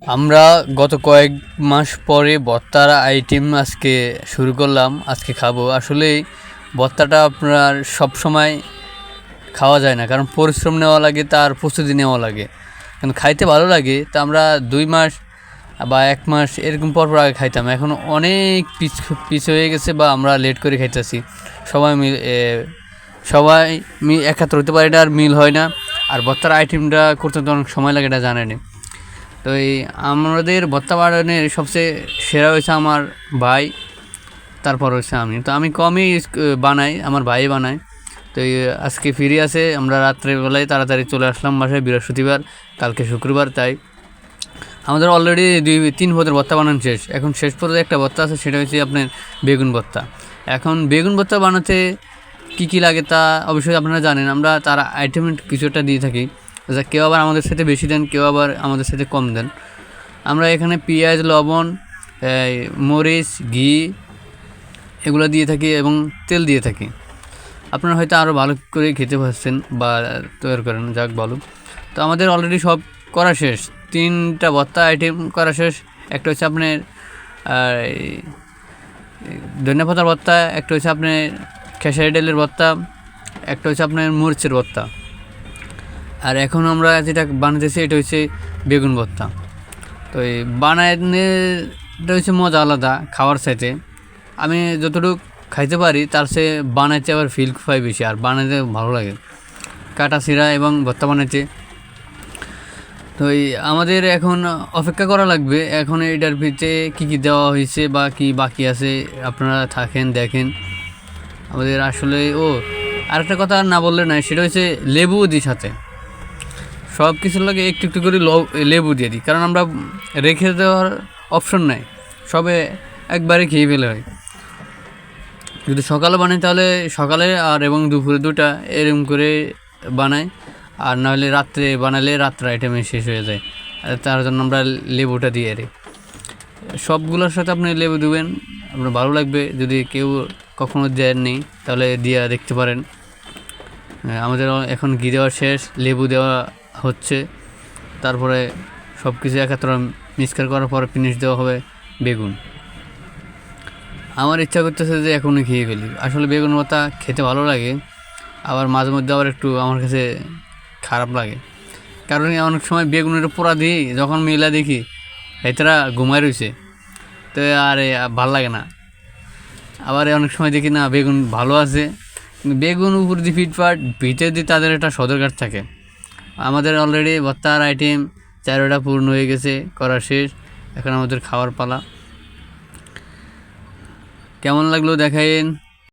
আমরা গত কয়েক মাস পরে ভর্তার আইটেম আজকে শুরু করলাম, আজকে খাবো। আসলেই ভর্তাটা আপনার সব সময় খাওয়া যায় না, কারণ পরিশ্রম নেওয়া লাগে, তার প্রস্তুতি নেওয়া লাগে। কিন্তু খাইতে ভালো লাগে। তো আমরা 2 মাস বা 1 মাস এরকম পর পর আগে খাইতাম, এখন অনেক পিছ হয়ে গেছে বা আমরা লেট করে খাইতেছি। সবাই একাত্র হতে পারে, এটা আর মিল হয় না। আর ভর্তার আইটেমটা করতে তো অনেক সময় লাগে, এটা জানেন। তো এই আমাদের ভর্তা বানানোর সবচেয়ে সেরা হয়েছে আমার ভাই, তারপর হচ্ছে আমি। তো আমি কমই বানাই, আমার ভাই বানায়। তো এই আজকে ফিরে আসে, আমরা রাত্রেবেলায় তাড়াতাড়ি চলে আসলাম বাসায়, বৃহস্পতিবার, কালকে শুক্রবার। তাই আমাদের অলরেডি 2-3 পদের ভর্তা বানানো শেষ। এখন শেষ পর্যায়ে একটা ভর্তা আছে, সেটা হচ্ছে আপনার বেগুন ভর্তা। এখন বেগুন ভর্তা বানাতে কী কী লাগে তা অবশ্যই আপনারা জানেন। আমরা তার আইটেম কিছুটা দিয়ে থাকি, যা কেউ আবার আমাদের সাথে বেশি দেন, কেউ আবার আমাদের সাথে কম দেন। আমরা এখানে পেঁয়াজ, লবণ, মরিচ, ঘি এগুলো দিয়ে থাকি এবং তেল দিয়ে থাকি। আপনারা হয়তো আরও ভালো করে খেতে পারছেন বা তৈরি করেন, যাক ভালো। তো আমাদের অলরেডি সব করা শেষ, 3টা ভর্তা আইটেম করা শেষ। একটা হচ্ছে আপনার ধনিয়া পাতার ভর্তা, একটা হচ্ছে আপনার খেসারি ডালের ভর্তা, একটা হচ্ছে আপনার মরিচের ভর্তা। আর এখন আমরা যেটা বানাতেছি এটা হচ্ছে বেগুন ভর্তা। তো এই বানানোটা হচ্ছে মজা আলাদা খাওয়ার সাথে। আমি যতটুকু খাইতে পারি তার সে বানাইতে আবার ফিল পাই বেশি, আর বানাইতে ভালো লাগে কাটা ছিঁড়া এবং ভর্তা বানাইতে। তো এই আমাদের এখন অপেক্ষা করা লাগবে, এখন এটার ভিতরে কী কী দেওয়া হয়েছে বা কী বাকি আছে আপনারা থাকেন দেখেন। আমাদের আসলে আরেকটা কথা না বললে নয়, সেটা হচ্ছে লেবু দিই সাথে। সব কিছুর লাগে একটু একটু করে লেবু দিয়ে দিই, কারণ আমরা রেখে দেওয়ার অপশন নাই, সবে একবারে খেয়ে ফেলে হয়। যদি সকালে বানাই তাহলে সকালে, আর এবং দুপুরে 2টা এরকম করে বানাই। আর নাহলে রাত্রে বানালে রাত্রে আইটেমে শেষ হয়ে যায়, তার জন্য আমরা লেবুটা দিয়ে দিই। সবগুলোর সাথে আপনি লেবু দেবেন, আপনার ভালো লাগবে। যদি কেউ কখনো দেননি তাহলে দিয়ে দেখতে পারেন। আমাদের এখন ঘি দেওয়া শেষ, লেবু দেওয়া হচ্ছে, তারপরে সব কিছু একাত্র মিক্সচার করার পরে ফিনিশ দেওয়া হবে বেগুন। আমার ইচ্ছা করতেছে যে এখনই খেয়ে ফেলি। আসলে বেগুন ভর্তা খেতে ভালো লাগে, আবার মাঝে মধ্যে আবার একটু আমার কাছে খারাপ লাগে, কারণ অনেক সময় বেগুনের পোড়া দিই, যখন মেলা দেখি এতরা ঘুমায় রয়েছে, তো আর ভাল লাগে না। আবার অনেক সময় দেখি না বেগুন ভালো আছে, কিন্তু বেগুন উপর দিয়ে ফিটফাট, ভিতরে দিয়ে তাদের একটা সদরঘাট থাকে। আমাদের অলরেডি ভর্তার আইটেম 4টা পূর্ণ হয়ে গেছে, করা শেষ। এখন আমাদের খাওয়ার পালা। কেমন লাগলো দেখাইন।